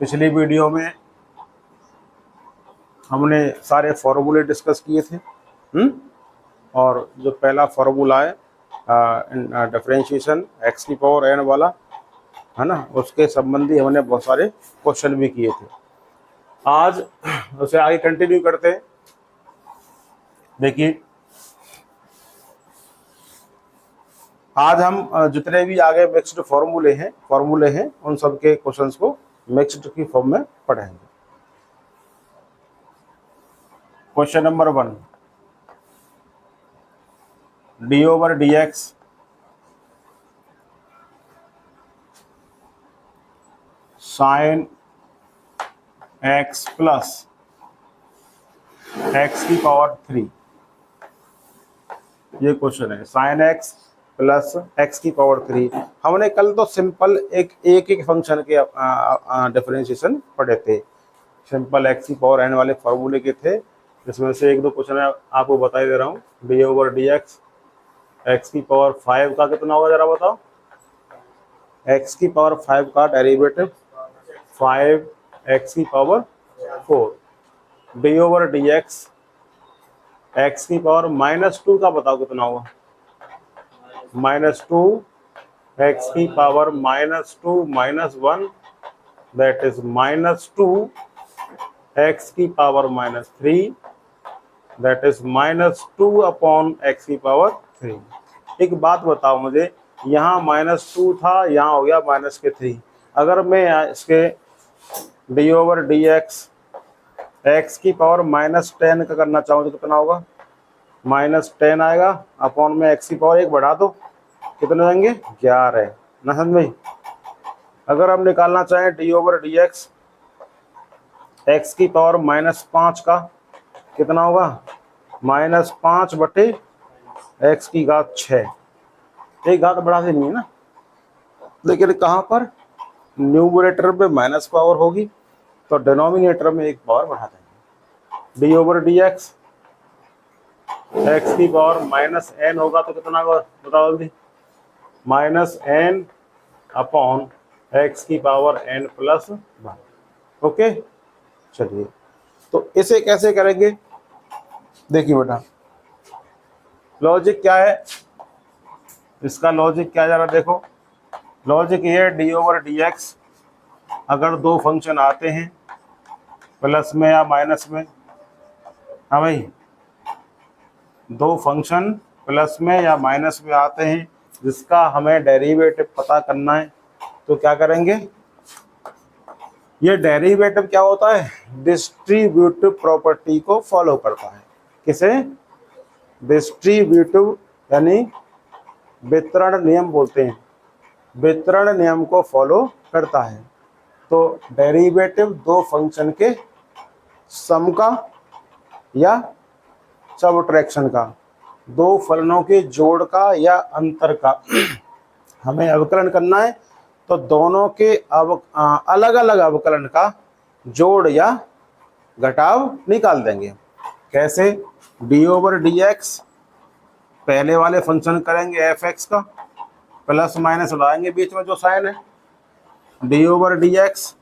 पिछली वीडियो में हमने सारे फॉर्मूले डिस्कस किए थे। और जो पहला फॉर्मूला है डिफरेंशिएशन एक्स की पावर एन वाला है ना, उसके संबंधी हमने बहुत सारे क्वेश्चन भी किए थे। आज उसे आगे कंटिन्यू करते हैं। देखिए, आज हम जितने भी आगे मिक्स्ड फॉर्मूले हैं उन सब के क्वेश्चंस को मिक्स्ड की फॉर्म में पढ़ेंगे। Question number 1, D over D X sine x plus x की पावर 3। ये क्वेश्चन है, साइन एक्स प्लस एक्स की पावर 3। हमने कल तो सिंपल एक फंक्शन के डिफरेंशिएशन पढ़े थे। सिंपल एक्स की पावर एन वाले फॉर्मूले के थे, जिसमें से एक दो क्वेश्चन आपको बता दे रहा हूँ। डी ओवर डी एक्स की पावर 5 का कितना होगा जरा बताओ। एक्स की पावर 5 का डेरिवेटिव 5 एक्स की power 4। D over D x की पावर -2 का बताओ कितना होगा। -2 एक्स की पावर -2 -1 दैट इज -2 एक्स की power -3 that is -2 upon x की पावर 3। एक बात बताओ मुझे, यहाँ -2 था, यहाँ हो गया -3। अगर मैं इसके डी ओवर डी एक्स की पावर -10 का करना चाहूँ तो कितना होगा। -10 आएगा अपॉन में एक्स की पावर 1 बढ़ा दो, कितने होंगे 11 ना समझ। अगर हम निकालना चाहें डी ओवर डी एक्स की पावर -5 का कितना होगा। -5 बटे एक्स की घात 6। एक घात बढ़ा देनी है ना, लेकिन कहाँ पर न्यूमरेटर पे माइनस पावर होगी तो डिनोमिनेटर में एक पावर बढ़ा देंगे। डी ओवर डी एक्स की पावर -n होगा तो कितना होगा बताओ जल्दी। -n अपॉन एक्स की पावर n प्लस 1। ओके, चलिए तो इसे कैसे करेंगे। देखिए बेटा, लॉजिक क्या है इसका, लॉजिक क्या जरा देखो। लॉजिक ये है, डी ओवर डी एक्स अगर दो फंक्शन आते हैं प्लस में या माइनस में, हाँ भाई, दो फंक्शन प्लस में या माइनस में आते हैं जिसका हमें डेरिवेटिव पता करना है, तो क्या करेंगे। ये डेरिवेटिव क्या होता है, डिस्ट्रीब्यूटिव प्रॉपर्टी को फॉलो करता है। किसे, डिस्ट्रीब्यूटिव यानी वितरण नियम बोलते हैं, वितरण नियम को फॉलो करता है। तो डेरिवेटिव दो फंक्शन के सम का या सबट्रैक्शन का, दो फलनों के जोड़ का या अंतर का हमें अवकलन करना है, तो दोनों के अलग अलग अवकलन का जोड़ या घटाव निकाल देंगे। कैसे, डी ओवर डी एक्स पहले वाले फंक्शन करेंगे एफ एक्स का, प्लस माइनस लगाएंगे बीच में जो साइन है, डी ओवर डी एक्स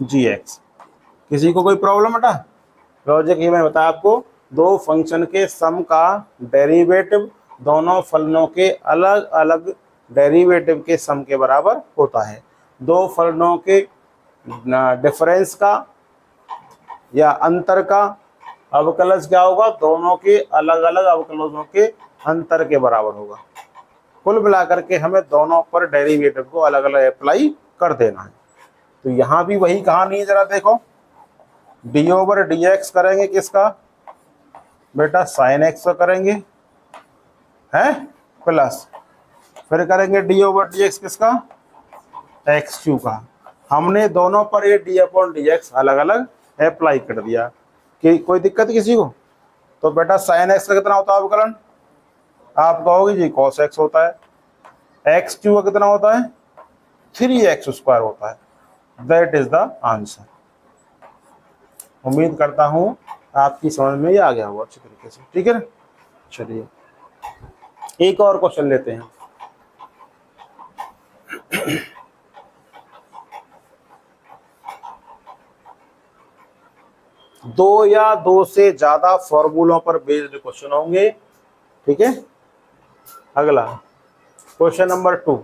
जी एक्स। किसी को कोई प्रॉब्लम बेटा। लॉजिक ये मैंने बताया आपको, दो फंक्शन के सम का डेरिवेटिव दोनों फलनों के अलग अलग डेरिवेटिव के सम के बराबर होता है। दो फलनों के डिफरेंस का या अंतर का अवकलज क्या होगा, दोनों के अलग अलग अवकलजों के अंतर के बराबर होगा। कुल मिलाकर के हमें दोनों पर डेरिवेटिव को अलग अलग अप्लाई कर देना है। तो यहाँ भी वही कहानी है, जरा देखो। डी ओवर डी एक्स करेंगे किसका बेटा, साइन एक्स का करेंगे है, प्लस फिर करेंगे डी ओवर डी एक्स किसका, एक्स क्यू का। हमने दोनों पर ये डी अपॉन डी एक्स अलग अलग अप्लाई कर दिया। कि कोई दिक्कत किसी को। तो बेटा साइन एक्स का कितना होता है अवकलन, आप कहोगे जी कॉस एक्स होता है। एक्स क्यू का कितना होता है, 3x² होता है। That is the answer. उम्मीद करता हूं आपकी समझ में ये आ गया होगा अच्छी तरीके से, ठीक है ना। चलिए एक और क्वेश्चन लेते हैं। दो या दो से ज्यादा फॉर्मूलों पर बेस्ड क्वेश्चन होंगे। ठीक है, अगला क्वेश्चन नंबर 2,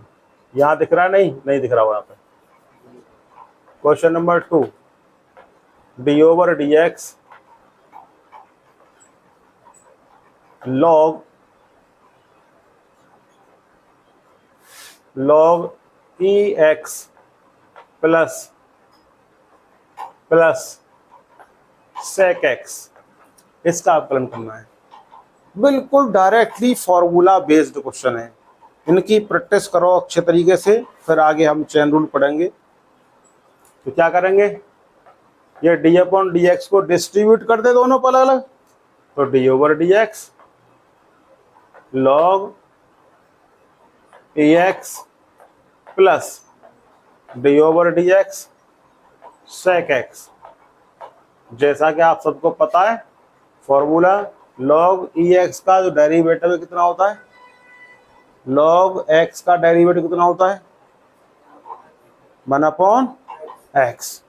यहां दिख रहा है? नहीं दिख रहा हो यहाँ पे। Question number 2, D over D x log ई एक्स प्लस सेक एक्स, इसका अवकलन करना है। बिल्कुल डायरेक्टली फॉर्मूला बेस्ड क्वेश्चन है। इनकी प्रैक्टिस करो अच्छे तरीके से, फिर आगे हम चेन रूल पढ़ेंगे। तो क्या करेंगे, ये डी अपॉन डी एक्स को डिस्ट्रीब्यूट कर दे दोनों पर अलग अलग, तो D over D X log A X plus D over D X sec X. जैसा कि आप सबको पता है फॉर्मूला, लॉग ई एक्स का जो डेरिवेटिव कितना होता है, लॉग एक्स का डेरिवेटिव कितना होता है, 1/x।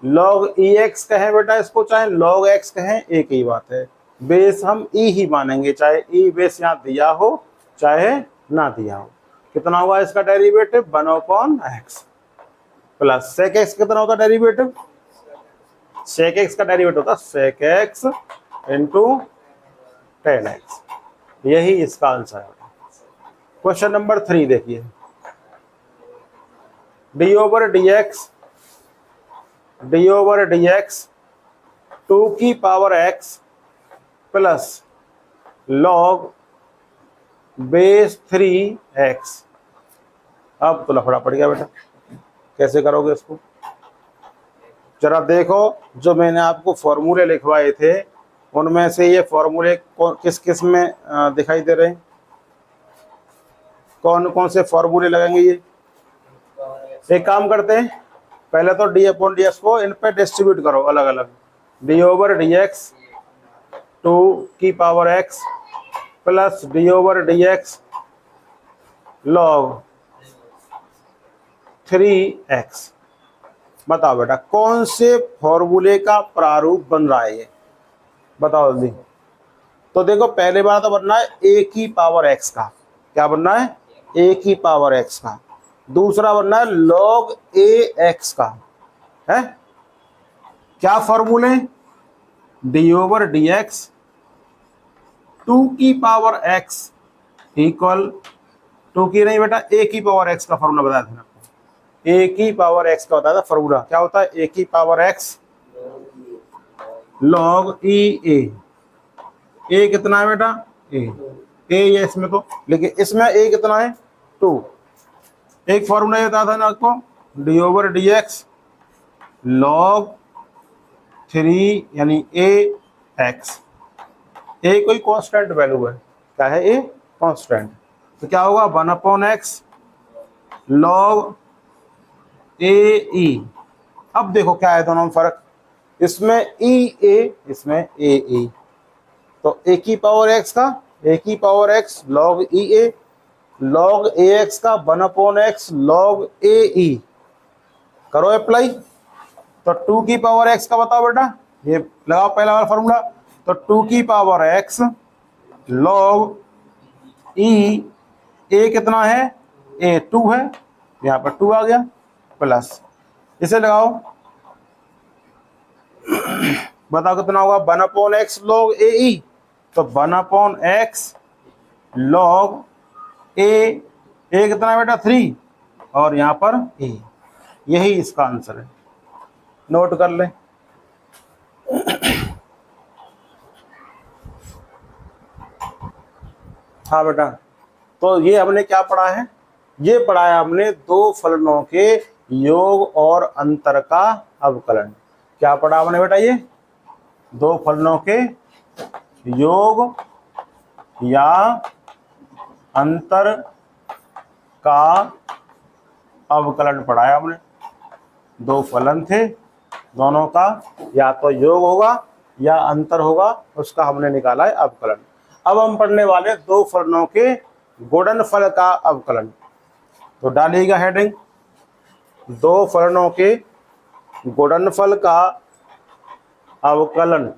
लॉग ई एक्स कहें बेटा इसको, चाहे लॉग एक्स कहें, एक ही बात है। बेस हम ई ही मानेंगे, चाहे ई बेस यहाँ दिया हो चाहे ना दिया हो। कितना होगा इसका derivative, 1/x plus sec x. कितना होता है डेरिवेटिव, सेक एक्स का डेरिवेटिव होता है sec x into tan x. यही इसका आंसर है। क्वेश्चन नंबर 3 देखिए, डी ओवर डी एक्स 2 की power x plus log base 3x। अब तो लफड़ा पड़ गया बेटा, कैसे करोगे इसको? जरा देखो, जो मैंने आपको फॉर्मूले लिखवाए थे उनमें से ये फॉर्मूले किस किस में दिखाई दे रहे हैं? कौन कौन से फॉर्मूले लगेंगे ये? एक काम करते हैं, पहले तो डी अपॉन डी एक्स को इन पे डिस्ट्रीब्यूट करो अलग अलग। डी ओवर डी एक्स 2 की power x plus D over D X log 3x। बताओ बेटा कौन से फॉर्मूले का प्रारूप बन रहा है ये, बताओ जल्दी। तो देखो पहले बार तो बनना है a की पावर x का, क्या बनना है, a की पावर x का। दूसरा बनना है log ax का, है क्या फॉर्मूले, डी ओवर डी एक्स 2 की पावर x इक्वल 2 की नहीं बेटा, a की पावर x का फॉर्मूला बताया था आपको। a की पावर x का बताया था फॉर्मूला, क्या होता है, a की power x log e a कितना है बेटा, a ये इसमें तो, लेकिन इसमें a कितना है 2। एक फॉर्मूला ये बताया था ना आपको, D over D X log 3 यानी a x। ए कोई कांस्टेंट वैल्यू है, क्या है ए कांस्टेंट, तो क्या होगा 1/x log ए ई। अब देखो क्या है दोनों में फर्क, इसमें ई ए इसमें ए ई, तो ए की पावर एक्स का ए की पावर एक्स log ई ए log ए एक्स का 1/x log ए ई। करो अप्लाई, तो 2 की पावर x का बताओ बेटा, ये लगाओ पहला वाला फॉर्मूला। तो 2 की पावर x log ई ए कितना है, ए 2 है, यहाँ पर 2 आ गया, प्लस इसे लगाओ, बताओ कितना होगा 1/x log ए ई। तो 1/x log ए कितना है बेटा 3, और यहाँ पर ए, यही इसका आंसर है, नोट कर ले। हाँ बेटा, तो ये हमने क्या पढ़ा है, ये पढ़ा है हमने दो फलनों के योग और अंतर का अवकलन। क्या पढ़ा हमने बेटा, ये दो फलनों के योग या अंतर का अवकलन पढ़ाया हमने। दो फलन थे, दोनों का या तो योग होगा या अंतर होगा, उसका हमने निकाला है अवकलन। अब हम पढ़ने वाले दो फलनों के गुणनफल का अवकलन। तो डालिएगा हेडिंग, दो फलनों के गुणनफल का अवकलन।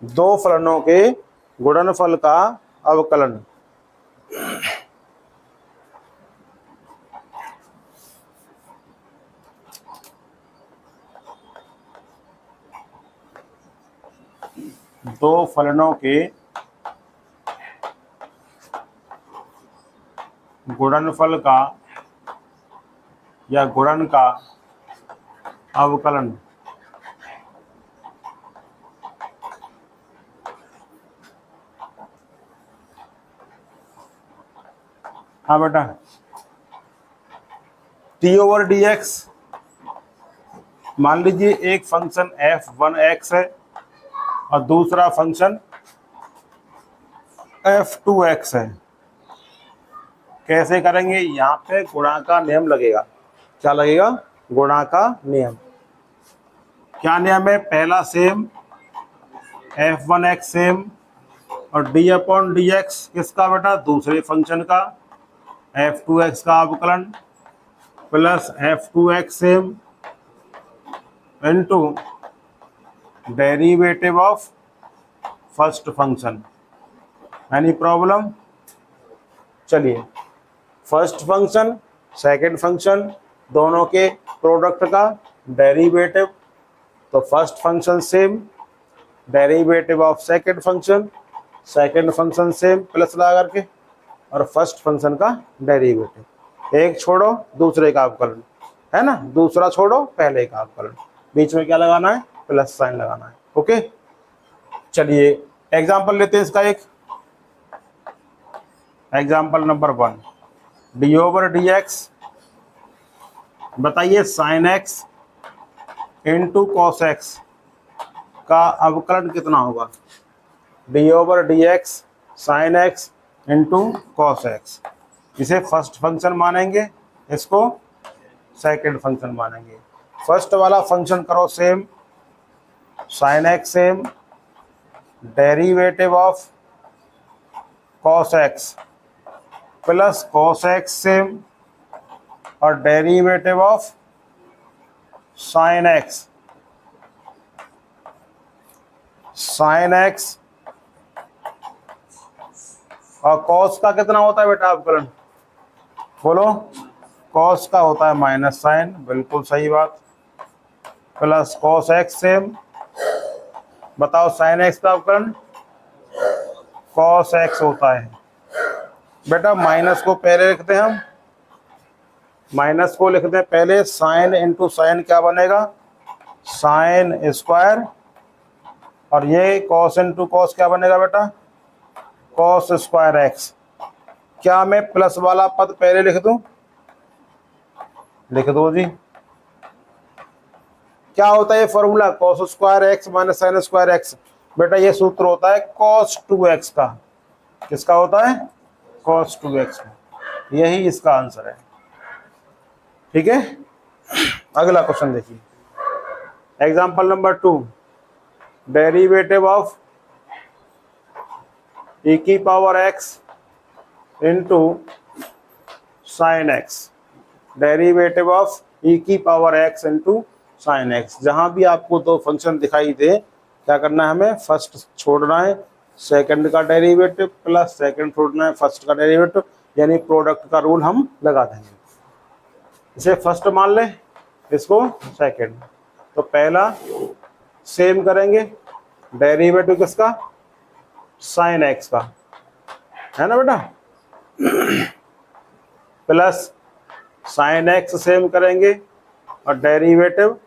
दो फलनों के गुणनफल का अवकलन। दो फलनों के गुणनफल का या गुणन का अवकलन। हाँ बेटा, टी ओवर डी एक्स, मान लीजिए एक फंक्शन f1x है और दूसरा फंक्शन f2x है। कैसे करेंगे? यहाँ पे गुणा का नियम लगेगा। क्या लगेगा? गुणा का नियम। क्या नियम है? पहला सेम, f1x सेम, और d अपॉन डी एक्स किसका बेटा? दूसरे फंक्शन का, f2x का अवकलन, plus f2x same into derivative of first function. Any problem? चलिए, फर्स्ट फंक्शन सेकंड फंक्शन दोनों के प्रोडक्ट का डेरिवेटिव, तो first function same, derivative of second function same, plus लगा करके, और फर्स्ट फंक्शन का डेरिवेटिव। एक छोड़ो दूसरे का अवकलन, है ना, दूसरा छोड़ो पहले का अवकलन। बीच में क्या लगाना है? प्लस साइन लगाना है। ओके, चलिए एग्जाम्पल लेते हैं इसका। एक example number 1, D over D X. बताइए sine X into cos X का अवकलन कितना होगा? D over D X sine X into cos X. इसे फर्स्ट फंक्शन मानेंगे, इसको सेकंड फंक्शन मानेंगे। फर्स्ट वाला फंक्शन करो same, sine X same, derivative of cos X plus cos X same, और derivative of sine X. Sine X और cos का कितना होता है बेटा अवकलन? बोलो। कॉस का होता है माइनस साइन, बिल्कुल सही बात, प्लस कॉस एक्स सेम। बताओ साइन एक्स का अवकलन? कॉस एक्स होता है। बेटा माइनस को पहले लिखते हैं हम, माइनस को लिखते हैं पहले। साइन इंटू साइन क्या बनेगा? साइन स्क्वायर, और ये कॉस इंटू कॉस क्या बनेगा बेटा? Cos square x. क्या मैं प्लस वाला पद पहले लिख दूं? लिख दो जी। क्या होता है ये formula? Cos square x minus sign square x. बेटा ये सूत्र होता है कॉस 2x का। किसका होता है? कॉस 2x का। यही इसका आंसर है। ठीक है, अगला क्वेश्चन देखिए। Example number 2, derivative of e की power x into sine x. Derivative of e की power x into sine x. जहां भी आपको दो फंक्शन दिखाई दे, क्या करना है हमें? फर्स्ट छोड़ना है सेकंड का डेरिवेटिव, प्लस सेकंड छोड़ना है फर्स्ट का डेरिवेटिव, यानी प्रोडक्ट का रूल हम लगा देंगे। इसे फर्स्ट मान ले, इसको सेकंड। तो पहला सेम करेंगे, डेरिवेटिव किसका? साइन एक्स का, है ना बेटा, प्लस साइन एक्स सेम करेंगे, और डेरिवेटिव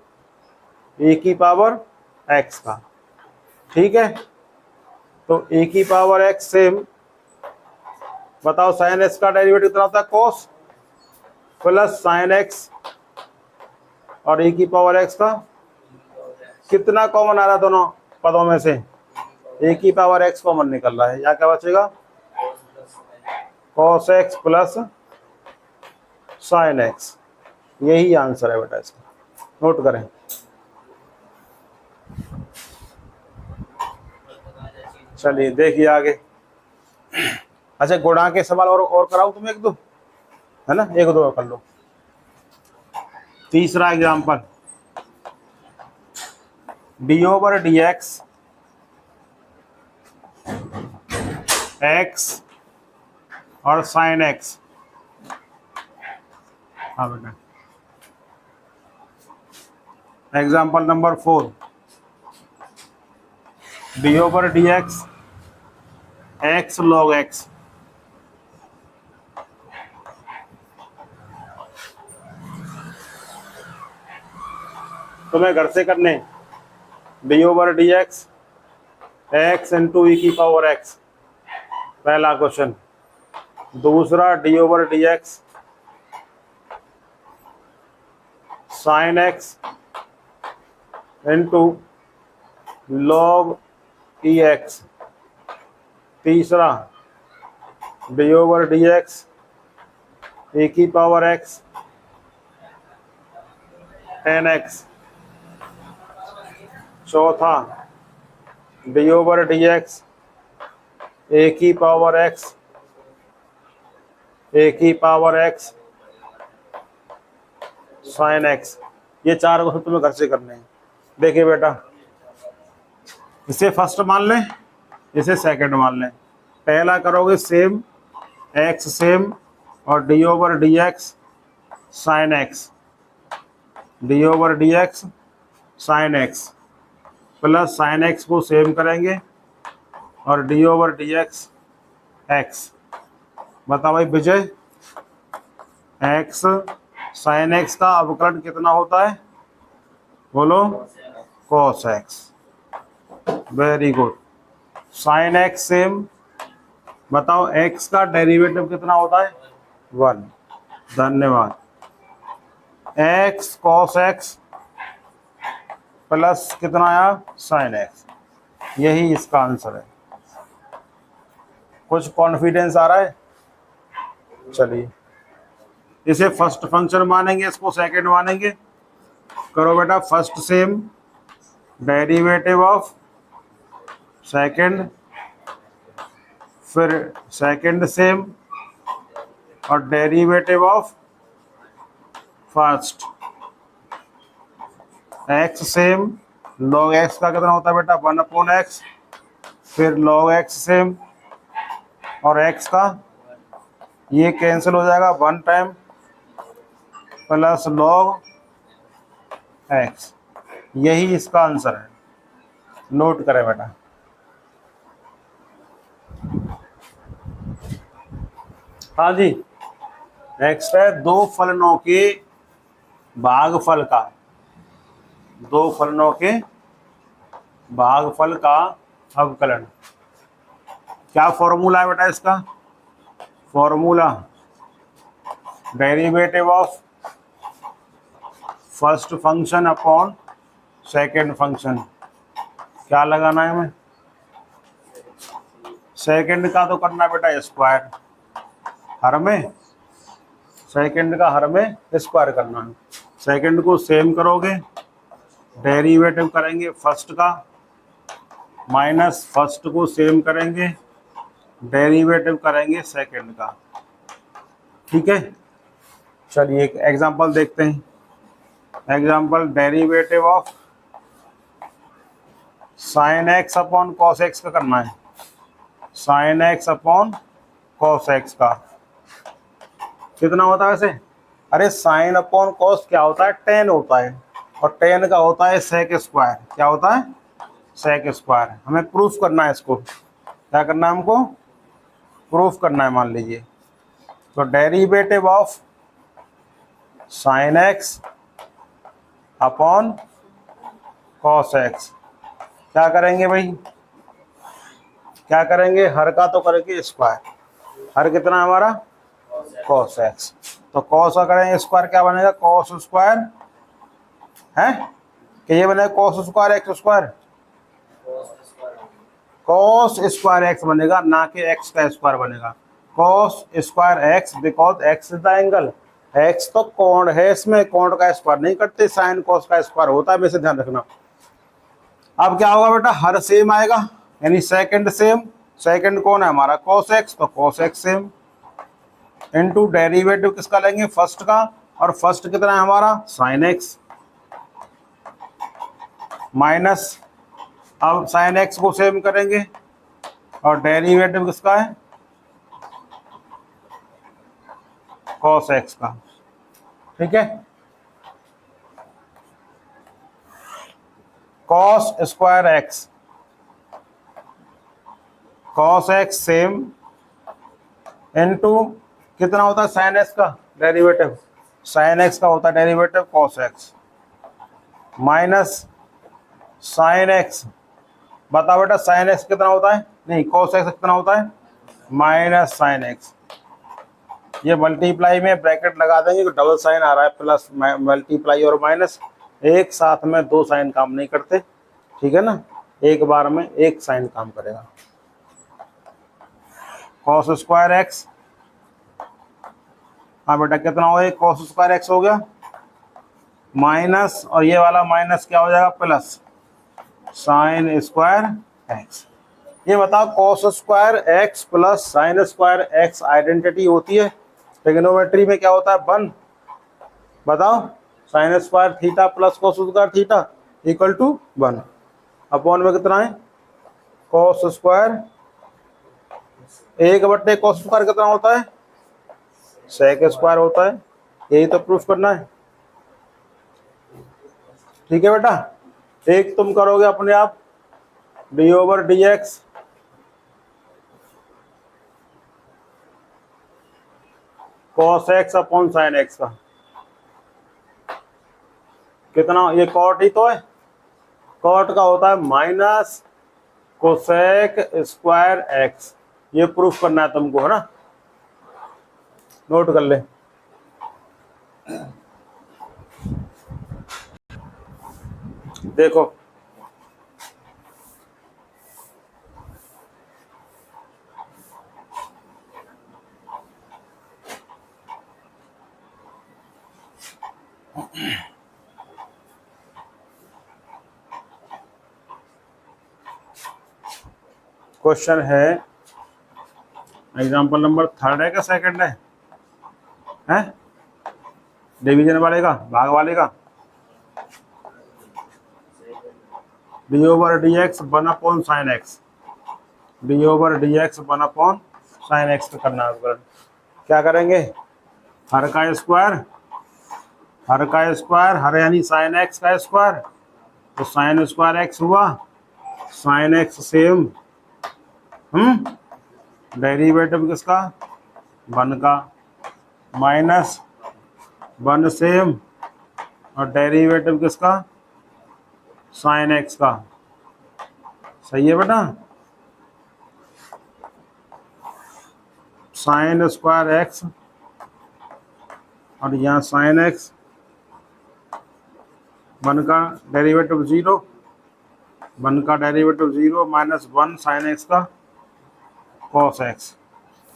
e की पावर x का। ठीक है, तो e की पावर x सेम। बताओ साइन x का डेरिवेटिव कितना होता है? cos, प्लस साइन x और e की पावर x का कितना कॉमन आ रहा है दोनों पदों में से? e की पावर x कॉमन निकल रहा है। यहाँ क्या बचेगा? cos x plus sign x। यही आंसर है बेटा इसका, नोट करें। चलिए देखिए आगे। अच्छा गुणा के सवाल और कराऊं तुम्हें एक दो, है ना, एक दो और कर लो। तीसरा example, D over D X X और साइन एक्स। हाँ बेटा, example number 4, D over D X X log X. तुम्हें घर से करने, D over D X X into E की पावर एक्स, पहला क्वेश्चन। दूसरा, D over D X sine X into log E X. तीसरा, D over D X A की power X ten X. चौथा, D over D X A की power x sine x. ये चार question तुम्हें घर से करने हैं। देखिए बेटा, इसे फर्स्ट मान लें, इसे सेकंड मान लें। पहला करोगे सेम, एक्स सेम और D over D X sine x, D over D X sine x plus sine x को सेम करेंगे और D over D X x. बताओ भाई विजय, एक्स साइन एक्स का अवकलन कितना होता है? बोलो, cos x. Very good. Sign X same, बताओ एक्स का डेरिवेटिव कितना होता है? 1। धन्यवाद। एक्स कॉस एक्स प्लस कितना आया? Sine x. यही इसका आंसर है। कुछ कॉन्फिडेंस आ रहा है? चलिए, इसे फर्स्ट फंक्शन मानेंगे, इसको सेकंड मानेंगे। करो बेटा, first sem, derivative of second, फिर सेकंड सेम और derivative of first. X same, log x का कितना होता है बेटा? 1/x, फिर लॉग एक्स सेम और एक्स का ये कैंसिल हो जाएगा 1 टाइम प्लस लॉग एक्स। यही इसका आंसर है। नोट करें बेटा। हाँ जी, नेक्स्ट है दो फलनों के भागफल का, दो फलनों के भागफल का अवकलन। क्या फॉर्मूला है बेटा इसका? Formula, derivative of first function upon second function. क्या लगाना है हमें? सेकंड का तो करना है बेटा स्क्वायर, हर में सेकंड का हर में स्क्वायर करना है। सेकंड को सेम करोगे, डेरिवेटिव करेंगे फर्स्ट का, माइनस फर्स्ट को सेम करेंगे, डेरिवेटिव करेंगे सेकंड का। ठीक है, चलिए एक एग्जांपल देखते हैं। Example, derivative of sine x upon cos X का करना है। Sine x upon cos X का कितना होता है वैसे? अरे साइन अपॉन कॉस क्या होता है? टेन होता है, और टेन का होता है सेक स्क्वायर। क्या होता है? Sec square. हमें प्रूफ करना है इसको। क्या करना है हमको? प्रूफ करना है। मान लीजिए तो derivative of sine x upon cos x, क्या करेंगे भाई? क्या करेंगे? हर का तो करेंगे स्क्वायर। हर कितना है हमारा? Cos x. तो कॉस का करेंगे स्क्वायर, क्या बनेगा? कॉस स्क्वायर है कि ये बनेगा cos square x square. Cos square x बनेगा, ना कि एक्स का स्क्वायर बनेगा। Cos square x because x is the angle. X तो कोण है, इसमें कोण का स्क्वायर नहीं करते, साइन कॉस का स्क्वायर होता है, वैसे ध्यान रखना। अब क्या होगा बेटा? हर सेम आएगा, यानी सेकंड सेम सेकंड कौन है हमारा cos x, तो cos x same into derivative किसका लेंगे फर्स्ट का, और फर्स्ट कितना है हमारा sin x माइनस, अब sin x को सेम करेंगे और डेरिवेटिव किसका है cos x का। ठीक है, cos square x, cos x same into कितना होता है sin x का डेरिवेटिव, sin x का होता है derivative cos x minus sin x, बताओ बेटा sin x कितना होता है, नहीं cos x कितना होता है माइनस sin x। ये मल्टीप्लाई में ब्रैकेट लगा देंगे, डबल साइन आ रहा है, प्लस मल्टीप्लाई और माइनस एक साथ में दो साइन काम नहीं करते, ठीक है ना, एक बार में एक साइन काम करेगा। cos स्क्वायर एक्स, हाँ बेटा कितना हो गया cos स्क्वायर एक्स हो गया माइनस, और ये वाला माइनस क्या हो जाएगा प्लस साइन स्क्वायर एक्स। ये बताओ cos square x plus sine square x identity होती है, ट्रिग्नोमेट्री में क्या होता है 1, बताओ sine square theta plus cos square theta equal to 1, upon में कितना है cos स्क्वायर, एक बट्टे cos स्क्वायर कितना होता है sec स्क्वायर होता है, यही तो प्रूफ करना है। ठीक है बेटा, एक तुम करोगे अपने आप D over D x cos x upon sine x का कितना, ये कॉट ही तो है, कॉट का होता है माइनस कोसेक स्क्वायर एक्स, ये प्रूफ करना है तुमको, है ना, नोट कर ले। देखो क्वेश्चन है, एग्जांपल नंबर 3 है क्या सेकंड है डिवीजन वाले का, भाग वाले का, D over D x 1 upon sine x, D over D x 1 upon sine x पे करना है। क्या करेंगे, हर का स्क्वायर, हर का स्क्वायर, हर यानी साइन एक्स का स्क्वायर, तो साइन स्क्वायर एक्स हुआ, साइन एक्स सेम, डेरिवेटिव किसका 1 का, माइनस 1 सेम, और डेरिवेटिव किसका साइन एक्स का। सही है बेटा, साइन स्क्वायर एक्स और यहाँ साइन एक्स, 1 का डेरिवेटिव 0, 1 का डेरिवेटिव 0 माइनस 1 साइन एक्स का cos x,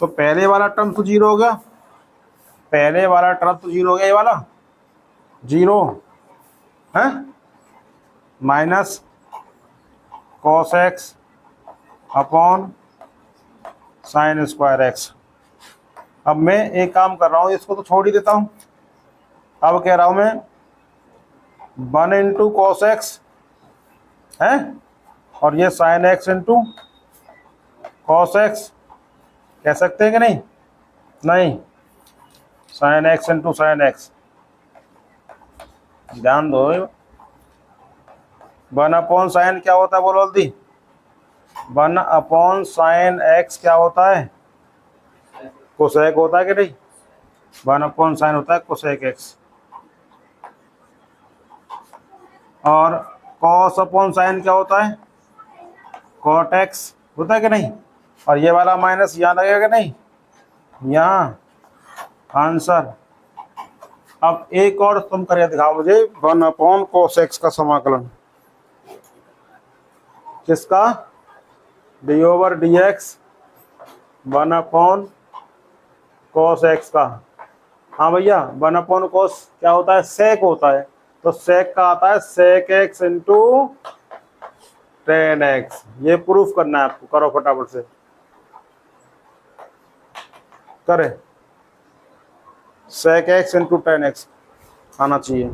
तो पहले वाला टर्म तो 0 हो गया, पहले वाला टर्म तो 0 हो गया, ये वाला 0 है minus cos x upon sine square x. अब मैं एक काम कर रहा हूँ, इसको तो छोड़ ही देता हूँ, अब कह रहा हूँ मैं 1 इंटू कॉस एक्स है, और ये sign X into cos x, कह सकते हैं कि नहीं, नहीं sign X into sine x, ध्यान दो, 1 अपॉन साइन क्या होता है बोलो जल्दी, 1 अपॉन साइन एक्स क्या होता है कोसेक होता है कि नहीं, 1 अपॉन साइन होता है कोसेक एक्स, और कॉस अपॉन साइन क्या होता है कॉट एक्स होता है कि नहीं, और ये वाला माइनस यहाँ लगेगा कि नहीं, यहाँ आंसर। अब एक और तुम करके दिखाओ मुझे, 1 अपॉन कॉस एक्स का समाकलन, किसका D over D x 1 upon cos X का। हाँ भैया 1 अपॉन कॉस क्या होता है सेक होता है, तो सेक का आता है sec x into tan x, ये प्रूफ करना है आपको, करो फटाफट से। करें sec x into tan x आना चाहिए।